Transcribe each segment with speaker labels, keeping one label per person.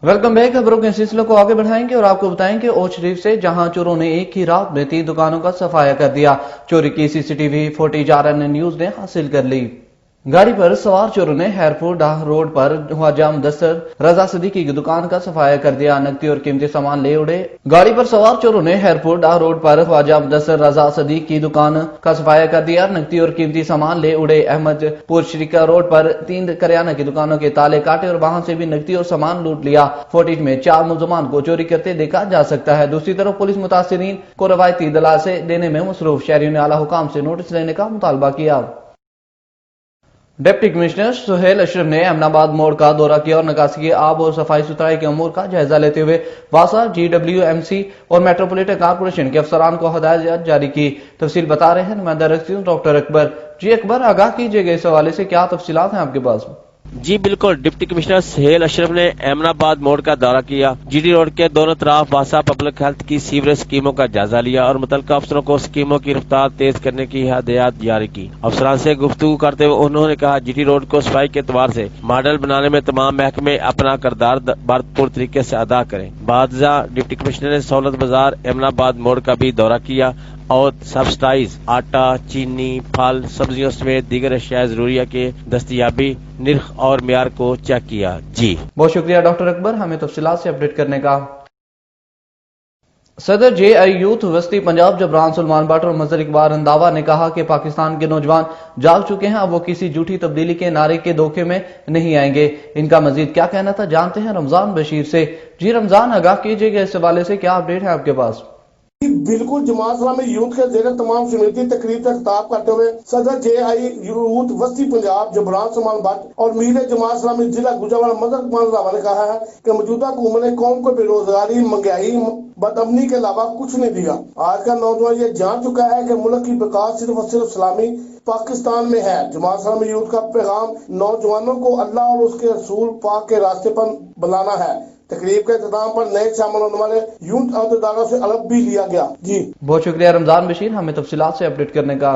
Speaker 1: Welcome back. खबरों के सिलसिले को आगे बढ़ाएंगे और आपको बताएंगे ओच शरीफ से जहां चोरों ने एक ही रात में 3 दुकानों का सफाया कर दिया। चोरी की सीसीटीवी फुटेज RN न्यूज ने हासिल कर ली। गाड़ी पर सवार चोरों ने हैरपुर डाह रोड पर ख्वाजा मुदस्सर रजा सदीकी की दुकान का सफाया कर दिया। नकदी और कीमती सामान ले उड़े। गाड़ी पर सवार चोरों ने हैरपुर डाह रोड पर ख्वाजा मुदस्सर रजा सदीक की दुकान का सफाया कर दिया। नकदी और कीमती सामान ले उड़े। अहमदपुर शरीका रोड पर 3 करियाना की दुकानों के ताले काटे और वहां से भी नकदी और सामान लूट लिया। फुटेज में 4 मुलजमान को चोरी करते देखा जा सकता है। दूसरी तरफ पुलिस मुतासिरीन को रवायती दलासे देने में मसरूफ। शहरियों ने आला हुकाम से नोटिस लेने का मुतालबा किया। डिप्टी कमिश्नर सुहेल अशरफ ने अहमदाबाद मोड़ का दौरा किया और निकासी आब और सफाई सुथराई के अमूर का जायजा लेते हुए वासा GWMC और मेट्रोपॉलिटन कारपोरेशन के अफसरान को हदायत जारी की। तफसील बता रहे हैं नुमाइंदा रक्सीन डॉक्टर अकबर। जी अकबर, आगाह कीजिएगा इस हवाले से क्या तफसीलात हैं आपके पास?
Speaker 2: जी बिल्कुल, डिप्टी कमिश्नर सुहेल अशरफ ने अहमदाबाद मोड़ का दौरा किया। GD रोड के दोनों तरफ वासा पब्लिक हेल्थ की सीवरेज स्कीमों का जायजा लिया और मुतल्लिका अफसरों को स्कीमों की रफ्तार तेज करने की हदायत जारी की। अफसरान से गुफ्तगू करते हुए उन्होंने कहा GD रोड को सफाई के एतबार से मॉडल बनाने में तमाम महकमे अपना किरदार भरपूर तरीके से अदा करें। बादशाह डिप्टी कमिश्नर ने सहूलत बाजार अहमदाबाद मोड़ का भी दौरा किया और सब्सिडाइज आटा, चीनी, फल, सब्जियों समेत दीगर अशिया जरूरिया के दस्तयाबी, निर्ख और मियार को चेक किया। जी
Speaker 1: बहुत शुक्रिया डॉक्टर अकबर, हमें तफसीलात से अपडेट करने का। सदर JI यूथ वस्ती पंजाब जबरान सलमान भट्ट और मजहर इकबाल रंधावा ने कहा कि पाकिस्तान के नौजवान जाग चुके हैं, अब वो किसी झूठी तब्दीली के नारे के धोखे में नहीं आएंगे। इनका मजीद क्या कहना था, जानते हैं रमजान बशीर से। जी रमजान, आगाह कीजिएगा इस हवाले से क्या अपडेट है आपके पास?
Speaker 3: बिल्कुल, जमात इस्लामी यूथ के जेर तमाम समिति तकरीब से खिताब करते हुए सदर JI यूथ वस्ती पंजाब जबरान सलमान भट्ट और मीर जमात इस्लामी जिला गुजरावाला मजहर इकबाल रंधावा ने कहा है कि मौजूदा हुकूमत ने कौम को बेरोजगारी, महंगाई, बदअमनी के अलावा कुछ नहीं दिया। आज का नौजवान ये जान चुका है कि मुल्क की बका सिर्फ और सिर्फ इस्लामी पाकिस्तान में है। जमात इस्लामी यूथ का पैगाम नौजवानों को अल्लाह और उसके रसूल पाक के रास्ते पर बुलाना है। तकरीब के इख्तिताम पर नए शामिल होने वाले यूथ अहदेदारों से अलग भी लिया गया। जी
Speaker 1: बहुत शुक्रिया रमजान बशीर, हमें तफसीलात से अपडेट करने का।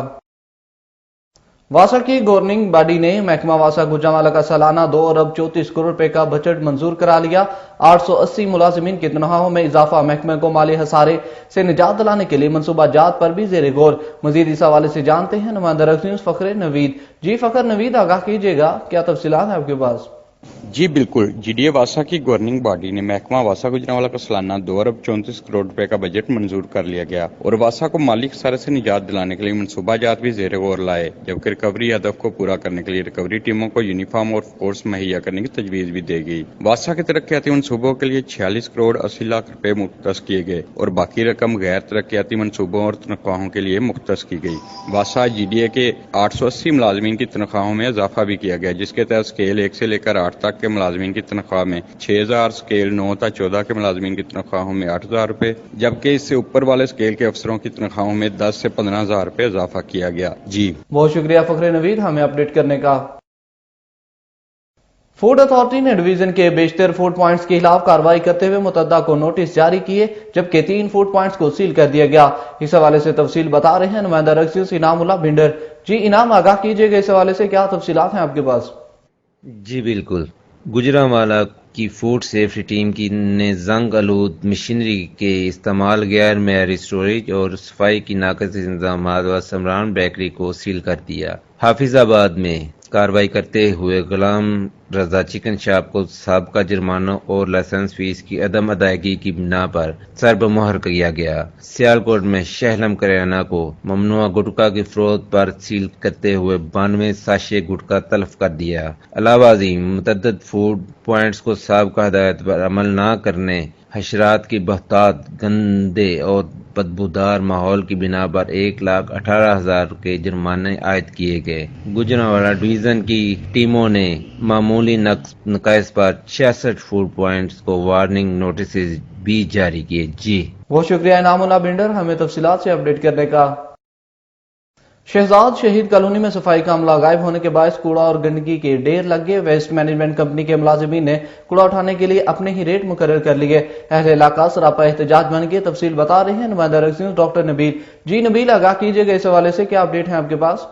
Speaker 1: वासा की गवर्निंग बॉडी ने महकमा वासा गुजरांवाला का सालाना 2 अरब 34 करोड़ रुपए का बजट मंजूर करा लिया। 880 मुलाजिमीन की तनख्वाहों में इजाफा, महकमे को माली हसारे से निजात दिलाने के लिए मनसूबा जात पर भी जेर गौर। मजीद इस हवाले से जानते हैं नुमाइंदा न्यूज फखर नवीद। जी फखर नवीद, आगाह कीजिएगा क्या तफसीलात है आपके पास?
Speaker 4: जी बिल्कुल, GDA वासा की गवर्निंग बॉडी ने महकमा वासा गुजरांवाला का सालाना 2 अरब 34 करोड़ रुपए का बजट मंजूर कर लिया गया और वासा को माली खसारे से निजात दिलाने के लिए मनसूबा जात भी जेर गौर लाए, जबकि रिकवरी हदफ को पूरा करने के लिए रिकवरी टीमों को यूनिफॉर्म और फोर्स मुहैया करने की तजवीज भी दी गई। वासा के तरक्याती मनसूबों के लिए 46 करोड़ 80 लाख रुपए मुख्तस किए गए और बाकी रकम गैर तरक्याती मनसूबों और तनख्वाहों के लिए मुख्तस की गई। वासा GDA के 880 मुलाजमीन की तनख्वाहों में इजाफा भी किया गया, जिसके तहत स्केल 1 से लेकर 8 तक के मुलाजमीन की तनख्वाह में 6000, स्केल 9 तक 14 के मुलाजमीन की तनख्वाहों में 8000 रुपए, जबकि इससे ऊपर वाले स्केल के अफसरों की तनख्वाहों में 10 से 15,000 रुपए इजाफा किया गया। जी
Speaker 1: बहुत शुक्रिया फखरे नवीद, हमें अपडेट करने का। फूड अथॉरिटी ने डिवीजन के बेशतर फूड पॉइंट्स के खिलाफ कार्रवाई करते हुए मुतद्दा को नोटिस जारी किए, जबकि 3 फूड पॉइंट्स को सील कर दिया गया। इस हवाले से तफसील बता रहे हैं नुमाइंदा रक्सीस इनामुल्लाह भिंडर। जी इनाम, आगाह कीजिएगा इस हवाले से क्या तफसीलात हैं आपके पास?
Speaker 5: जी बिल्कुल, गुजरांवाला की फूड सेफ्टी टीम की ने जंग आलूद मशीनरी के इस्तेमाल, गैर मेयारी स्टोरेज और सफाई की नाकस इंतजाम व समरान बेकरी को सील कर दिया। हाफिजाबाद में कार्रवाई करते हुए गुलाम रजा चिकन शॉप को साबका जुर्मानों और लाइसेंस फीस की अदम अदायगी की बिना पर सरबमोहर किया गया। सियालकोट में शहलम करियाना को ममनुआ गुटखा की फरोख्त पर सील करते हुए 92 साशे गुटखा तलब कर दिया। अलावाजी मुतद्दद फूड पॉइंट्स को साबका हदायत पर अमल न करने, हशरात की बहतात, गंदे और बदबूदार माहौल की बिना पर 1,18,000 के जुर्माने आयद किए गए। गुजरांवाला डिवीजन की टीमों ने मामूली नकाइस पर 66 फूड पॉइंट्स को वार्निंग नोटिस भी जारी किए। जी
Speaker 1: बहुत शुक्रिया इनामुल्लाह भिंडर, हमें तफसीलात से अपडेट करने का। शहजाद शहीद कॉलोनी में सफाई का अमला गायब होने के बायस कूड़ा और गंदगी के ढेर लग गए। वेस्ट मैनेजमेंट कंपनी के मुलाजिमीन ने कूड़ा उठाने के लिए अपने ही रेट मुकर्रर कर लिए। अहले इलाका सरापा एहतजाज बन गए। तफसील बता रहे हैं नुमाइंदा न्यूज डॉक्टर नबील। जी नबील, आगाह कीजिएगा इस हवाले से क्या अपडेट है आपके पास?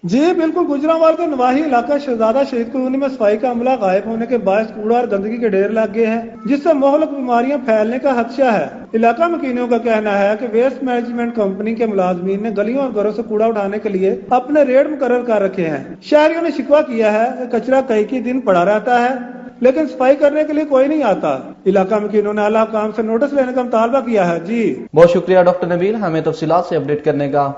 Speaker 6: جی بالکل، گجرانوالہ کے نواحی علاقہ شہزادہ شہید کالونی میں صفائی کا عملہ غائب ہونے کے باعث کوڑا اور گندگی کے ڈھیر لگ گئے ہیں، جس سے مہلک بیماریاں پھیلنے کا خدشہ ہے۔ علاقہ مکینوں کا کہنا ہے کہ ویسٹ مینجمنٹ کمپنی کے ملازمین نے گلیوں اور گھروں سے کوڑا اٹھانے کے لیے اپنے ریٹ مقرر کر رکھے ہیں۔ شہریوں نے شکوہ کیا ہے کہ کچرا کئی دن پڑا رہتا ہے لیکن صفائی کرنے کے لیے کوئی نہیں آتا۔ علاقہ مکینوں نے اعلیٰ حکام سے نوٹس لینے کا مطالبہ کیا ہے۔ جی
Speaker 1: بہت شکریہ ڈاکٹر نبیل ہمیں تفصیلات سے اپڈیٹ کرنے کا۔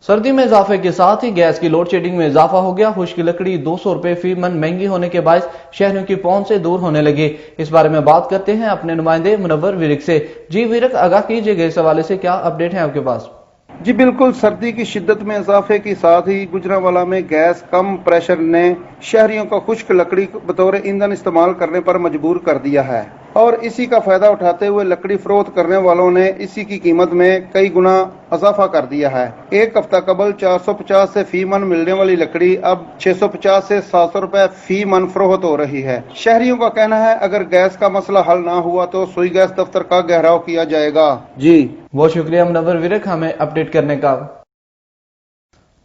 Speaker 1: سردی میں اضافے کے ساتھ ہی گیس کی لوڈ شیڈنگ میں اضافہ ہو گیا۔ خشک لکڑی 200 روپے فی من مہنگی ہونے کے باعث شہریوں کی پہنچ سے دور ہونے لگی۔ اس بارے میں بات کرتے ہیں اپنے نمائندے منور ویرک سے۔ جی ویرک، آگاہ کیجئے گا اس حوالے سے کیا اپڈیٹ ہے آپ کے پاس؟
Speaker 7: جی بالکل، سردی کی شدت میں اضافے کے ساتھ ہی گجرانوالہ میں گیس کم پریشر نے شہریوں کو خشک لکڑی بطور ایندھن استعمال کرنے پر مجبور کر دیا ہے، اور اسی کا فائدہ اٹھاتے ہوئے لکڑی فروخت کرنے والوں نے اسی کی قیمت میں کئی گنا اضافہ کر دیا ہے۔ ایک ہفتہ قبل 450 سے فی من ملنے والی لکڑی اب 650 سے 700 روپے فی من فروخت ہو رہی ہے۔ شہریوں کا کہنا ہے اگر گیس کا مسئلہ حل نہ ہوا تو سوئی گیس دفتر کا گھیراؤ کیا جائے گا۔ جی
Speaker 1: بہت شکریہ منور ویرک ہمیں اپڈیٹ کرنے کا۔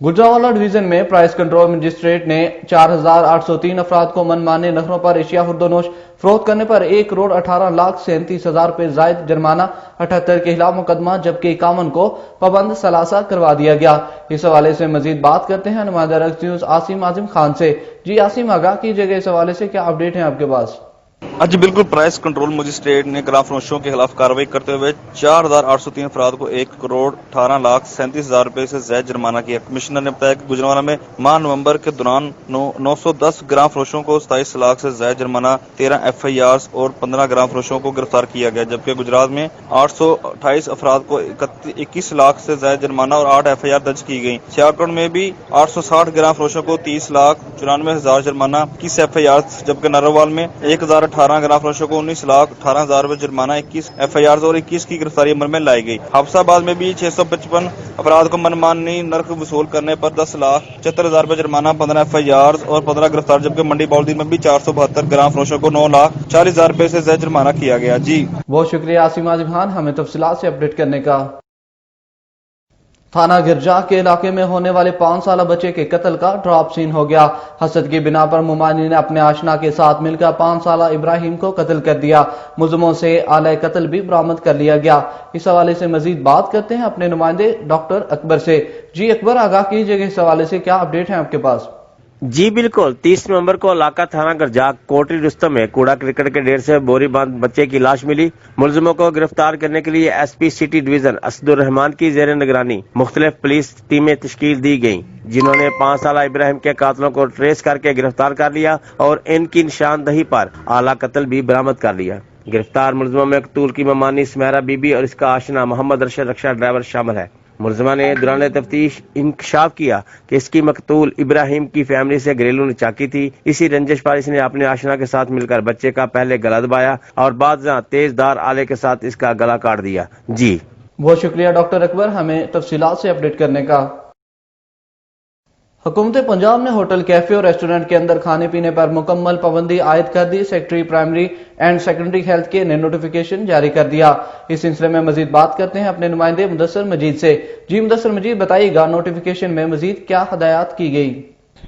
Speaker 1: گجرانوالہ ڈویژن میں پرائس کنٹرول مجسٹریٹ نے 4803 افراد کو من مانے نخروں پر اشیاء خوردونوش فروخت کرنے پر 1,18,37,000 روپے زائد جرمانہ، 78 کے خلاف مقدمہ جبکہ 51 کو پابند ثلاثہ کروا دیا گیا۔ اس حوالے سے مزید بات کرتے ہیں نمائندہ رکس نیوز عاصم اعظم خان سے۔ جی عاصم، آگاہ کیجئے گا اس حوالے سے کیا اپڈیٹ ہیں آپ کے پاس؟
Speaker 8: جی بالکل، پرائس کنٹرول مجسٹریٹ نے گراں فروشوں کے خلاف کارروائی کرتے ہوئے 4803 افراد کو 1,18,37,000 روپے سے زائد جرمانہ کیا۔ کمشنر نے بتایا کہ گجرانوالہ میں ماہ نومبر کے دوران 910 گراں فروشوں کو 27 لاکھ سے زائد جرمانہ، 13 FIRs اور 15 گراں فروشوں کو گرفتار کیا گیا، جبکہ گجرات میں 828 افراد کو 21 لاکھ سے زائد جرمانہ اور 8 FIR درج کی گئی۔ سیاکوٹ میں بھی 860 گراں فروشوں کو 30,94,000 جرمانہ، 21 FIRs، جبکہ نروال میں 1018 گراں فروشوں کو 19,18,000 روپے جرمانہ، 21 FIRs اور 21 کی گرفتاری عمل میں لائی گئی۔ حفصہ آباد میں بھی 655 افراد کو منمانی نرخ وصول کرنے پر 10,74,000 روپے جرمانہ، 15 FIRs اور 15 گرفتار، جبکہ منڈی باؤلدین میں بھی 472 گراں فروشوں کو 9,40,000 روپے سے زائد جرمانہ کیا گیا۔ جی
Speaker 1: بہت شکریہ عاصم اعظم خان ہمیں تفصیلات سے اپڈیٹ کرنے کا۔ تھانہ گرجا کے علاقے میں ہونے والے 5 سالہ بچے کے قتل کا ڈراپ سین ہو گیا۔ حسد کی بنا پر ممانی نے اپنے آشنا کے ساتھ مل کر 5 سالہ ابراہیم کو قتل کر دیا۔ ملزموں سے آلہ قتل بھی برآمد کر لیا گیا۔ اس حوالے سے مزید بات کرتے ہیں اپنے نمائندے ڈاکٹر اکبر سے۔ جی اکبر، آگاہ کیجئے گا اس حوالے سے کیا اپڈیٹ ہیں آپ کے پاس؟
Speaker 2: جی بالکل، 30 نومبر کو علاقہ تھانہ گرجا کوٹری رستم میں کوڑا کرکٹ کے ڈھیر سے بوری باندھ بچے کی لاش ملی۔ ملزموں کو گرفتار کرنے کے لیے SP سٹی ڈویژن اسد الرحمان کی زیر نگرانی مختلف پولیس ٹیمیں تشکیل دی گئیں، جنہوں نے 5 سالہ ابراہیم کے قاتلوں کو ٹریس کر کے گرفتار کر لیا اور ان کی نشاندہی پر اعلیٰ قتل بھی برآمد کر لیا۔ گرفتار ملزموں میں مقتول کی ممانی سمیرہ بی بی اور اس کا آشنا محمد رشید رکشہ ڈرائیور شامل ہے۔ ملزمہ نے دوران تفتیش انکشاف کیا کہ اس کی مقتول ابراہیم کی فیملی سے گھریلو نچاکی تھی۔ اسی رنجش پر اس نے اپنے آشنا کے ساتھ مل کر بچے کا پہلے گلا دبایا اور بعد تیز دھار آلے کے ساتھ اس کا گلا کاٹ دیا۔ جی
Speaker 1: بہت شکریہ ڈاکٹر اکبر ہمیں تفصیلات سے اپڈیٹ کرنے کا۔ حکومت پنجاب نے ہوٹل، کیفے اور ریسٹورنٹ کے اندر کھانے پینے پر مکمل پابندی عائد کر دی۔ Secretary primary and secondary health care نے نوٹیفیکیشن جاری کر دیا۔ اس سلسلے میں مزید بات کرتے ہیں اپنے نمائندے مدثر مجید سے۔ جی مدثر مجید، بتائیے گا نوٹیفیکیشن میں مزید کیا ہدایات کی گئی؟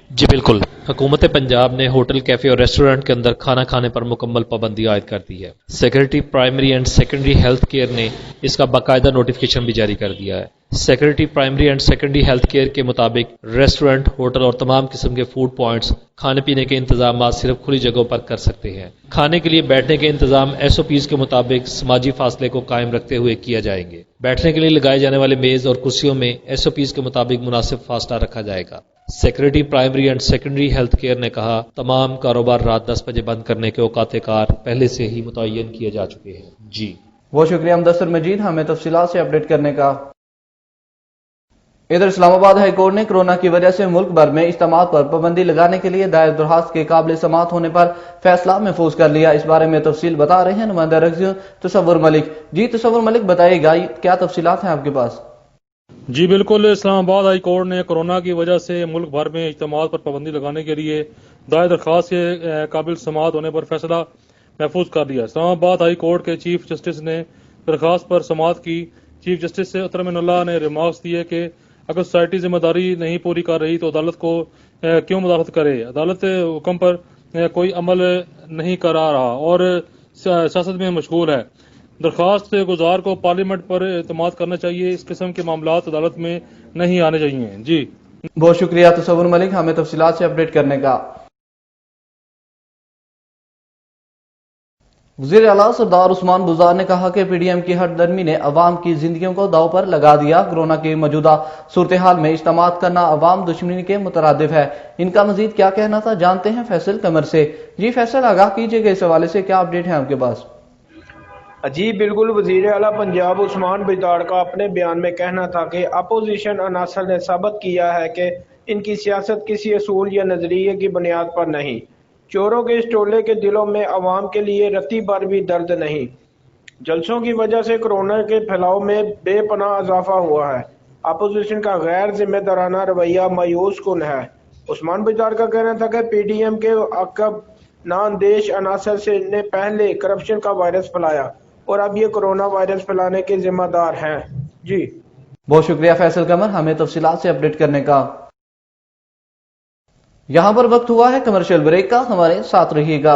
Speaker 9: جی بالکل، حکومت پنجاب نے ہوٹل، کیفے اور ریسٹورنٹ کے اندر کھانا کھانے پر مکمل پابندی عائد کر دی ہے۔ Secretary primary and secondary health care نے اس کا باقاعدہ نوٹیفیکیشن بھی جاری کر دیا ہے۔ Secretary primary and secondary health care کے مطابق ریسٹورنٹ، ہوٹل اور تمام قسم کے فوڈ پوائنٹس کھانے پینے کے انتظامات صرف کھلی جگہوں پر کر سکتے ہیں۔ کھانے کے لیے بیٹھنے کے انتظام SOPs کے مطابق سماجی فاصلے کو قائم رکھتے ہوئے کیا جائیں گے۔ بیٹھنے کے لیے لگائے جانے والے میز اور کرسیوں میں SOPs کے مطابق مناسب فاصلہ رکھا جائے گا۔ Secretary primary and secondary health care نے کہا، تمام کاروبار رات 10 بجے بند کرنے کے اوقات کار پہلے سے ہی متعین کیے جا چکے ہیں۔ جی
Speaker 1: بہت شکریہ مدثر مجید ہمیں تفصیلات سے اپڈیٹ کرنے کا۔ ادھر اسلام آباد ہائی کورٹ نے کورونا کی وجہ سے ملک بھر میں اجتماعات پر پابندی لگانے کے لیے دائر درخواست کے قابل سماعت ہونے پر فیصلہ محفوظ کر لیا۔ اس بارے میں تفصیل بتا رہے ہیں نمائندہ رکزیوں تصور ملک۔ جی تصور ملک، بتائیے گا کیا تفصیلات ہیں آپ کے پاس؟
Speaker 10: جی بالکل، اسلام آباد ہائی کورٹ نے کورونا کی وجہ سے ملک بھر میں اجتماعات پر پابندی لگانے کے لیے دائر درخواست کے قابل سماعت ہونے پر فیصلہ محفوظ کر لیا۔ اسلام آباد ہائی کورٹ کے چیف جسٹس نے درخواست پر سماعت کی۔ چیف جسٹس اطہر من اللہ نے ریمارکس دیے کہ अगर सोसाइटी जिम्मेदारी नहीं पूरी कर रही तो अदालत को क्यों मुदाखलत करे। अदालत हुक्म पर कोई अमल नहीं करा रहा और सियासत में मशगूल है। दरख्वास्त गुजार को पार्लियामेंट पर एतमाद करना चाहिए। इस किस्म के मामलात अदालत में नहीं आने चाहिए। जी
Speaker 1: बहुत शुक्रिया तसव्वुर मलिक हमें तफसीलात से अपडेट करने का। वज़ीर आला सरदार उस्मान बुज़दार ने कहा कि पीडीएम की हरदर्मी ने अवाम की जिंदगियों को दांव पर लगा दिया। कोरोना की मौजूदा सूरत हाल में इज्तिमात करना अवाम दुश्मनी के मुतरादिफ है। इनका मजीद क्या कहना था, जानते हैं फैसल कमर से। जी फैसल, आगाह कीजिएगा, इस हवाले से क्या अपडेट है आपके पास?
Speaker 11: जी बिल्कुल, वजीर आला पंजाब उस्मान बुज़दार का अपने बयान में कहना था कि अपोजिशन अनासर ने साबित किया है कि इनकी सियासत किसी असूल या नजरिए की बुनियाद पर नहीं। चोरों के इस टोले के दिलों में अवाम के लिए रत्ती भर भी दर्द नहीं। जलसों की वजह से कोरोना के फैलाव में बेपनाह इजाफा हुआ है। अपोजिशन का गैर जिम्मेदाराना रवैया मायूस कुन है। उस्मान बुज़दार का कहना था कि पीडीएम के अकब नाअंदेश अनासर से ने पहले करप्शन का वायरस फैलाया और अब ये कोरोना वायरस फैलाने के जिम्मेदार हैं। जी
Speaker 1: बहुत शुक्रिया फैसल कमर हमें तफसीलात से अपडेट करने का। यहां पर वक्त हुआ है कमर्शियल ब्रेक का, हमारे साथ रहिएगा।